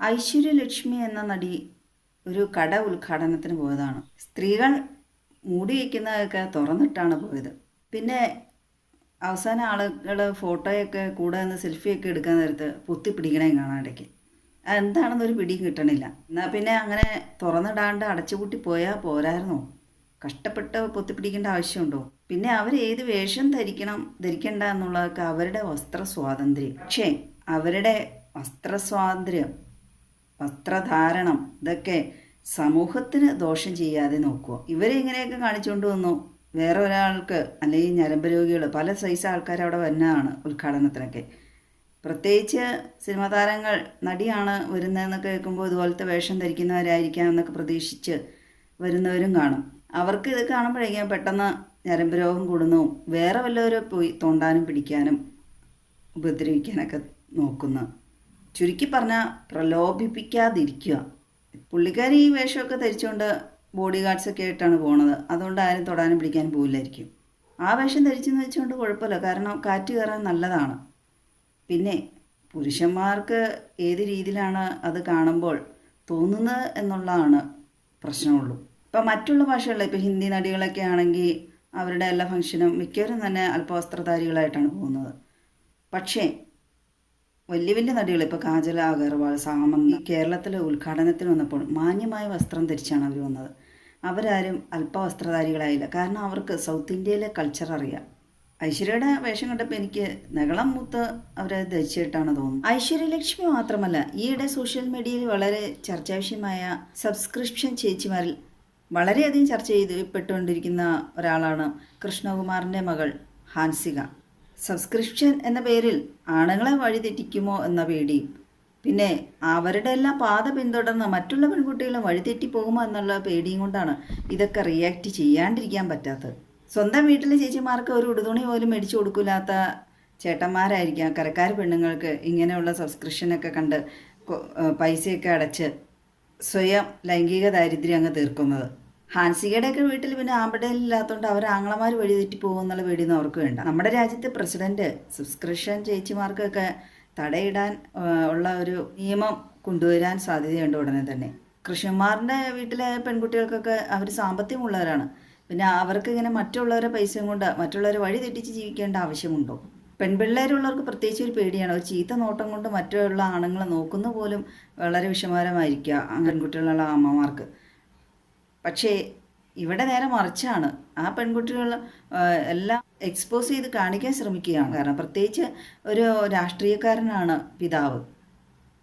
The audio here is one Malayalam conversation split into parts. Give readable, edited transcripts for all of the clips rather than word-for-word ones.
ഐശ്വര്യലക്ഷ്മി എന്ന നടി ഒരു കട ഉദ്ഘാടനത്തിന് പോയതാണ്. സ്ത്രീകൾ മൂടി വയ്ക്കുന്നതൊക്കെ തുറന്നിട്ടാണ് പോയത്. പിന്നെ അവസാന ആളുകൾ ഫോട്ടോയൊക്കെ കൂടെ നിന്ന് സെൽഫിയൊക്കെ എടുക്കാൻ നേരത്ത് പൊത്തിപ്പിടിക്കണേ കാണാണ്ടിടയ്ക്ക്. അതെന്താണെന്നൊരു പിടിയും കിട്ടണില്ല. എന്നാൽ പിന്നെ അങ്ങനെ തുറന്നിടാണ്ട് അടച്ചുപൂട്ടി പോയാൽ പോരായിരുന്നോ? കഷ്ടപ്പെട്ട് പൊത്തിപ്പിടിക്കേണ്ട ആവശ്യമുണ്ടോ? പിന്നെ അവർ ഏത് വേഷം ധരിക്കണ്ട എന്നുള്ളതൊക്കെ അവരുടെ വസ്ത്ര സ്വാതന്ത്ര്യം. പക്ഷേ അവരുടെ വസ്ത്രസ്വാതന്ത്ര്യം, വസ്ത്രധാരണം ഇതൊക്കെ സമൂഹത്തിന് ദോഷം ചെയ്യാതെ നോക്കുക. ഇവരിങ്ങനെയൊക്കെ കാണിച്ചുകൊണ്ട് വന്നു വേറെ ഒരാൾക്ക്, അല്ലെങ്കിൽ ഞരമ്പ് രോഗികൾ, പല സൈസ് ആൾക്കാർ അവിടെ വരുന്നതാണ് ഉദ്ഘാടനത്തിനൊക്കെ. പ്രത്യേകിച്ച് സിനിമാ താരങ്ങൾ, നടിയാണ് വരുന്നതെന്നൊക്കെ കേൾക്കുമ്പോൾ ഇതുപോലത്തെ വേഷം ധരിക്കുന്നവരായിരിക്കാം എന്നൊക്കെ പ്രതീക്ഷിച്ച് വരുന്നവരും കാണും. അവർക്ക് ഇത് കാണുമ്പോഴേക്കും പെട്ടെന്ന് ഞരമ്പ് രോഗം കൂടുന്നു, വേറെ വല്ലവരും പോയി തോണ്ടാനും പിടിക്കാനും ഉപദ്രവിക്കാനൊക്കെ നോക്കുന്നു. ചുരുക്കി പറഞ്ഞാൽ പ്രലോഭിപ്പിക്കാതിരിക്കുക. പുള്ളിക്കാരി ഈ വേഷമൊക്കെ ധരിച്ചുകൊണ്ട് ബോഡി ഗാർഡ്സൊക്കെ ആയിട്ടാണ് പോണത്. അതുകൊണ്ട് ആരും തൊടാനും പിടിക്കാനും പോയില്ലായിരിക്കും. ആ വേഷം ധരിച്ചെന്ന് വെച്ചുകൊണ്ട് കുഴപ്പമില്ല, കാരണം കാറ്റ് കയറാൻ നല്ലതാണ്. പിന്നെ പുരുഷന്മാർക്ക് ഏത് രീതിയിലാണ് അത് കാണുമ്പോൾ തോന്നുന്നത് എന്നുള്ളതാണ് പ്രശ്നമുള്ളൂ. ഇപ്പം മറ്റുള്ള ഭാഷകളിൽ, ഇപ്പോൾ ഹിന്ദി നടികളൊക്കെ ആണെങ്കിൽ അവരുടെ എല്ലാ ഫംഗ്ഷനും മിക്കവരും തന്നെ അല്പവസ്ത്രധാരികളായിട്ടാണ് പോകുന്നത്. പക്ഷേ വലിയ വലിയ നടികൾ, ഇപ്പോൾ കാജൽ അഗർവാൾ, സാമന്തി, കേരളത്തിലെ ഉദ്ഘാടനത്തിന് വന്നപ്പോൾ മാന്യമായ വസ്ത്രം ധരിച്ചാണ് അവർ വന്നത്. അവരാരും അല്പവസ്ത്രധാരികളായില്ല, കാരണം അവർക്ക് സൗത്ത് ഇന്ത്യയിലെ കൾച്ചർ അറിയാം. ഐശ്വര്യയുടെ വേഷം കണ്ടപ്പോൾ എനിക്ക് നഗളം മൂത്ത് അവരെ ധരിച്ചിട്ടാണ് തോന്നുന്നത്. ഐശ്വര്യലക്ഷ്മി മാത്രമല്ല, ഈയിടെ സോഷ്യൽ മീഡിയയിൽ വളരെ ചർച്ചാവിഷയമായ സബ്സ്ക്രിപ്ഷൻ ചേച്ചിമാരിൽ വളരെയധികം ചർച്ച ചെയ്യപ്പെട്ടുകൊണ്ടിരിക്കുന്ന ഒരാളാണ് കൃഷ്ണകുമാറിൻ്റെ മകൾ ഹാൻസിക. സബ്സ്ക്രിപ്ഷൻ എന്ന പേരിൽ ആണുങ്ങളെ വഴിതെറ്റിക്കുമോ എന്ന പേടിയും, പിന്നെ അവരുടെ എല്ലാം പാത പിന്തുടർന്ന് മറ്റുള്ള പെൺകുട്ടികളും വഴിതെറ്റിപ്പോകുമോ എന്നുള്ള പേടിയും കൊണ്ടാണ് ഇതൊക്കെ റിയാക്ട് ചെയ്യാണ്ടിരിക്കാൻ പറ്റാത്തത്. സ്വന്തം വീട്ടിലെ ചേച്ചിമാർക്ക് ഒരു ഉടുതുണി പോലും മേടിച്ചു കൊടുക്കില്ലാത്ത ചേട്ടന്മാരായിരിക്കാം കരക്കാർ പെണ്ണുങ്ങൾക്ക് ഇങ്ങനെയുള്ള സബ്സ്ക്രിപ്ഷനൊക്കെ കണ്ട് പൈസയൊക്കെ അടച്ച് സ്വയം ലൈംഗിക ദാരിദ്ര്യം അങ്ങ് തീർക്കുന്നത്. ഹാൻസികയുടെയൊക്കെ വീട്ടിൽ പിന്നെ ആമ്പടയില്ലാത്തതുകൊണ്ട് അവർ ആങ്ങളമാർ വഴി തെറ്റി പോകുമെന്നുള്ള പേടിയൊന്നും അവർക്ക് വേണ്ട. നമ്മുടെ രാജ്യത്തെ പ്രസിഡന്റ് സബ്സ്ക്രിപ്ഷൻ ചേച്ചിമാർക്കൊക്കെ തടയിടാൻ ഉള്ള ഒരു നിയമം കൊണ്ടുവരാൻ സാധ്യതയുണ്ട് ഉടനെ തന്നെ. കൃഷ്ണകുമാറിൻ്റെ വീട്ടിലെ പെൺകുട്ടികൾക്കൊക്കെ അവർ സാമ്പത്തികമുള്ളവരാണ്. പിന്നെ അവർക്ക് ഇങ്ങനെ മറ്റുള്ളവരെ പൈസയും കൊണ്ട് മറ്റുള്ളവരെ വഴി തെറ്റിച്ച് ജീവിക്കേണ്ട ആവശ്യമുണ്ടോ? പെൺപിള്ളേരുള്ളവർക്ക് പ്രത്യേകിച്ച് ഒരു പേടിയാണ്. ഒരു ചീത്ത നോട്ടം കൊണ്ട് മറ്റുള്ള ആണുങ്ങളെ നോക്കുന്ന പോലും വളരെ വിഷമകരമായിരിക്കുക പെൺകുട്ടികളുള്ള അമ്മമാർക്ക്. പക്ഷേ ഇവിടെ നേരെ മറിച്ചാണ്. ആ പെൺകുട്ടികൾ എല്ലാം എക്സ്പോസ് ചെയ്ത് കാണിക്കാൻ ശ്രമിക്കുകയാണ്. കാരണം പ്രത്യേകിച്ച് ഒരു രാഷ്ട്രീയക്കാരനാണ് പിതാവ്.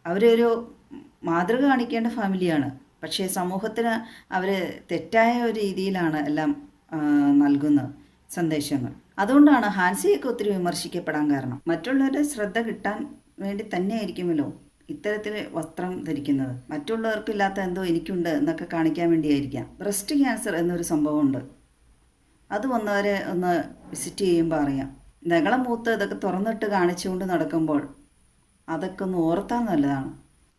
അവരൊരു മാതൃക കാണിക്കേണ്ട ഫാമിലിയാണ്. പക്ഷേ സമൂഹത്തിന് അവർ തെറ്റായ ഒരു രീതിയിലാണ് എല്ലാം നൽകുന്നത് സന്ദേശങ്ങൾ. അതുകൊണ്ടാണ് ഹാൻസിയൊക്കെ ഒത്തിരി വിമർശിക്കപ്പെടാൻ കാരണം. മറ്റുള്ളവരുടെ ശ്രദ്ധ കിട്ടാൻ വേണ്ടി തന്നെയായിരിക്കുമല്ലോ ഇത്തരത്തിൽ വസ്ത്രം ധരിക്കുന്നത്. മറ്റുള്ളവർക്കില്ലാത്ത എന്തോ എനിക്കുണ്ട് എന്നൊക്കെ കാണിക്കാൻ വേണ്ടിയായിരിക്കാം. ബ്രസ്റ്റ് ക്യാൻസർ എന്നൊരു സംഭവമുണ്ട്. അത് വന്നവരെ ഒന്ന് വിസിറ്റ് ചെയ്യുമ്പോൾ അറിയാം. നഗളം മൂത്ത് ഇതൊക്കെ തുറന്നിട്ട് കാണിച്ചുകൊണ്ട് നടക്കുമ്പോൾ അതൊക്കെ ഒന്ന് ഓർത്താൻ നല്ലതാണ്.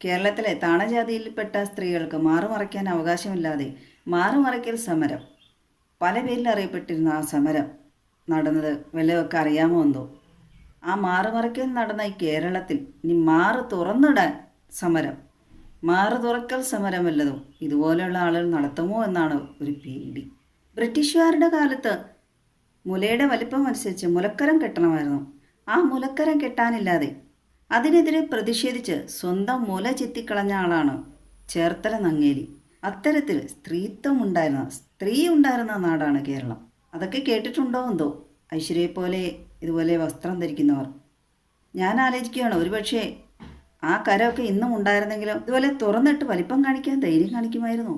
കേരളത്തിലെ താണജാതിയിൽപ്പെട്ട സ്ത്രീകൾക്ക് മാറുമറയ്ക്കാൻ അവകാശമില്ലാതെ മാറുമറയ്ക്കൽ സമരം, പല പേരിൽ അറിയപ്പെട്ടിരുന്ന ആ സമരം നടന്നത് വല്ലതൊക്കെ അറിയാമോ എന്തോ? ആ മാറുമറയ്ക്കൽ നടന്ന ഈ കേരളത്തിൽ ഇനി മാറ് തുറന്നിടാൻ സമരം, മാറ് തുറക്കൽ സമരം വല്ലതും ഇതുപോലെയുള്ള ആളുകൾ നടത്തുമോ എന്നാണ് ഒരു പേടി. ബ്രിട്ടീഷുകാരുടെ കാലത്ത് മുലയുടെ വലിപ്പം അനുസരിച്ച് മുലക്കരം കെട്ടണമായിരുന്നു. ആ മുലക്കരം കെട്ടാനില്ലാതെ അതിനെതിരെ പ്രതിഷേധിച്ച് സ്വന്തം മുല ചെത്തിക്കളഞ്ഞ ആളാണ് ചേർത്തല നങ്ങേലി. അത്തരത്തിൽ സ്ത്രീ ഉണ്ടായിരുന്ന നാടാണ് കേരളം. അതൊക്കെ കേട്ടിട്ടുണ്ടോ എന്തോ ഐശ്വര്യയെ പോലെ ഇതുപോലെ വസ്ത്രം ധരിക്കുന്നവർ. ഞാൻ ആലോചിക്കുകയാണ്, ഒരുപക്ഷെ ആ കരമൊക്കെ ഇന്നും ഉണ്ടായിരുന്നെങ്കിലും ഇതുപോലെ തുറന്നിട്ട് വലിപ്പം കാണിക്കാൻ ധൈര്യം കാണിക്കുമായിരുന്നു.